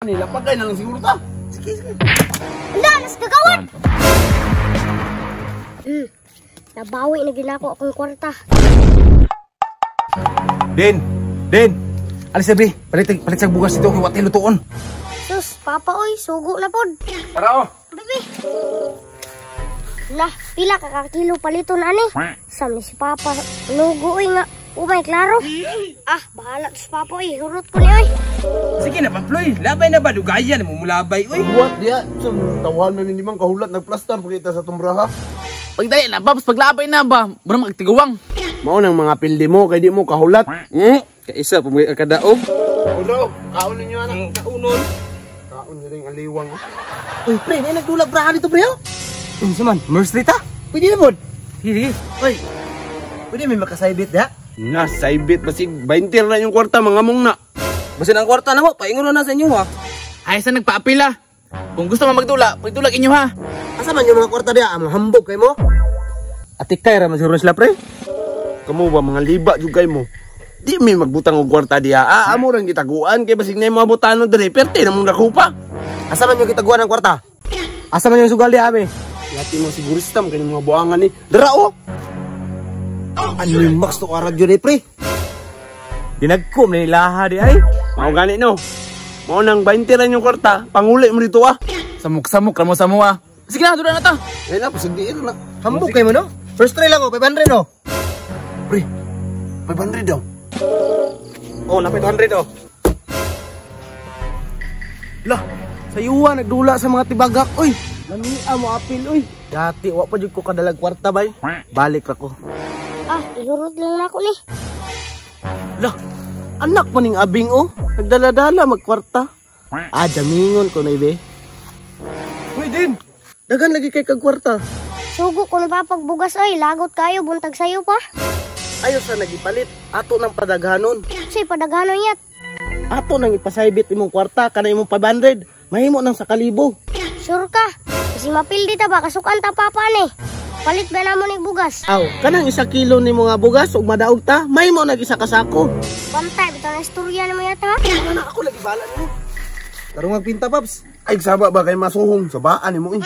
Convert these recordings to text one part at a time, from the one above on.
Nilapagay na lang siguro ta. Sige, sige. Ala, nas kagawad! Nabawi na ginako akong kwarta. Din! Alis sabi, palit sa bugas dito kay wati lutuon. Sus, papa oy, sugo na pod. Tara oh. Bibi. Lah, pila kakakilo paliton ani. Sami si papa, nugo oy nga. Umay, klaro. Ah, bahala si papa oy, hurot ko ni oy. Sige na, Paploy. Labay na ba? Dugayan mo mulabay, oy. Buwat diya. So, tawanan ni Nimang kahulat nagplastar pakita sa tumbraha. Pagdali na ba? Paglabay na ba? Mura magtigawang. Mao nang mga pildi mo kay di mo kahulat. Kaisa, pumagay ka daog. Uno, kaon ninyo anak. Kaunon. Kaon na rin aliwang. Uy, pre, na nagdulap braha dito, pre, oh. Saman, Mercy ta? Pwede na, bod. Sige. Uy, pwede may makasaybit, da? Nasaybit basi 20 na yung kwarta mga mong na. Basta ng kwarta na mo, paingon na sa inyo, ha? Ay, saan nagpaapila? Kung gusto mo magdula, pagdulak inyo, ha? Asa man yung mga kwarta diya? Ang hambog kay mo? Atikay, raman siguro sila, pre. Kamu ba mga liba jugay mo? Di may magbutang og kwarta diha. Amo rang gitaguan kay basig na mga butano diri perti na mong nakupa. Asa man yung kitaguan ng kwarta? Asa man yung sugal di abi? Yati mo siguristam kay mga buangan ni. Dara oh. Ano yung max to karag yun pre? Dinagkom na ilaha di ay. Mao gani no. Mao nang 20 ra yung kwarta, panguli mo dito ah. Samuk-samuk kamo sa mo, ah. Sige na, dula na ta. Ay na pasig diin na. Hambog kay mo no? First try lang oh, 500 no? Pre. 500 daw. Oh, na 500 oh. Lah, sayuwa nagdula sa mga tibagak oy. Lamia mo apil oy. Dati wa pa jud ko kadalag kwarta bay. Balik ako. Ah, ihurot lang ako ni. Lah, anak mo ning abing oh. Nagdala-dala magkwarta. Jamingon ko na ibe. Uy din. Dagan lagi kay kag kwarta. Sugo ko ni papagbugas oy, lagot kayo, buntag sayo pa. Ayo sa nagipalit. Ato nang padaghanon. Say padagano yat. Ato nang ipasaybit imong kwarta kana imong 500. Mahimo nang sa 1,000. Sure ka? Kasi mapildi ta ba, kasukan ta papa ni. Palit ba namon ning bugas? Aw, kanang 1 kilo ni mga bugas ug madaog ta, mahimo nag isa ka sako. Pantay, bitaw na istorya na mo yata. Ana ako lagi bala nimo. Karong magpinta paps. Ay saba ba kay masuhong sa baan nimo eh.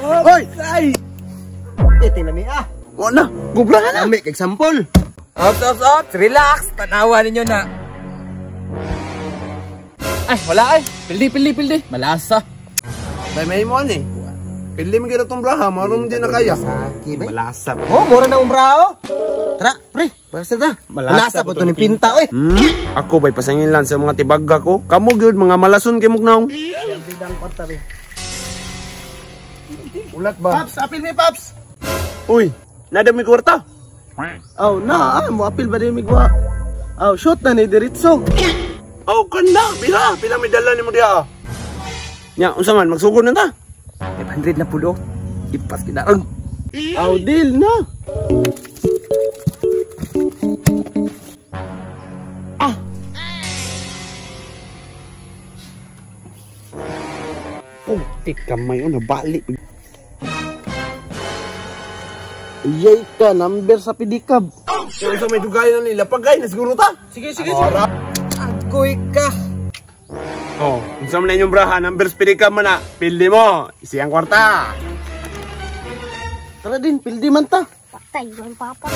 Hoy, ay. Tinami ah. Wa na, gublahan na. Ami kay sampol. Ops. Relax. Tanawa ninyo na. Ay, wala ay. Pildi. Malasa. Bay may mo ani. Pili mo gina tong braha, marunong din na kaya. Saki ba? Malasa. Oh, mura na umbrao. Tara, pre, basta ta. Malasa po to ni pinta oy. Ako bay pasangin lang sa mga tibagga ko. Kamu gyud mga malason kay mugnaw. Bidang kwarta be. Ulat ba? Paps, apil mi paps. Uy, nada mi kwarta. Oh, mo apil ba di migwa? Oh, shoot na ni diretso. Oh, kanda, pila may dala nimo diha. Nya, unsa man magsugod na ta? 500 na pulo. Ipas kinaang. Oh, deal na. Putik kamay ono balik. Iyay ka, number sa pedicab. Kung sa may dugayan na nila, pagay na siguro ta. Sige. Agoy ka. Oh, kung sa man inyong braha, number speedy ka man na. Pildi mo, isiyang kwarta. Tara din, pildi man ta. Patay yung papa.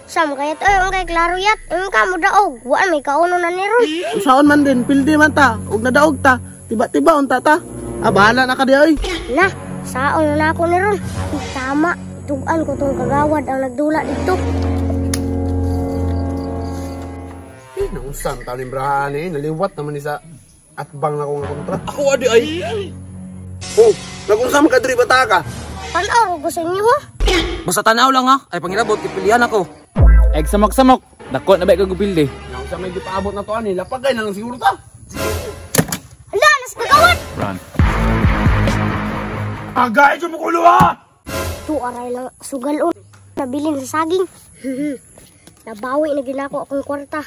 Sam kayat oy, ang kay klaro yat. Ka mo daog, waan may kauno na ni Ron. Usaon man din, pildi man ta. Ug nadaog ta. Tiba-tiba unta ta. Bahala na ka di oy. Na, saon na ako ni Ron. Tama, tugan ko tong kagawad ang nagdula dito. Nausan tao ni braha ni, naliwat naman ni sa atbang na kong kontra. Ako adi ay. Oh, nag-unsa man ka diri bata ka? Tanaw ko sa inyo ha. Basta tanaw lang, ha. Ay pangilabot, ipilihan ako. Ay samok-samok. Dako na ba ikaw gupildi? Nausa may gipaabot na to ani, lapagay na lang siguro ta. Hala, nas kagawad. Run. Agay mo kulo ha. Tu aray lang sugalon. Nabilin sa saging. Nabawi na ginako akong kwarta.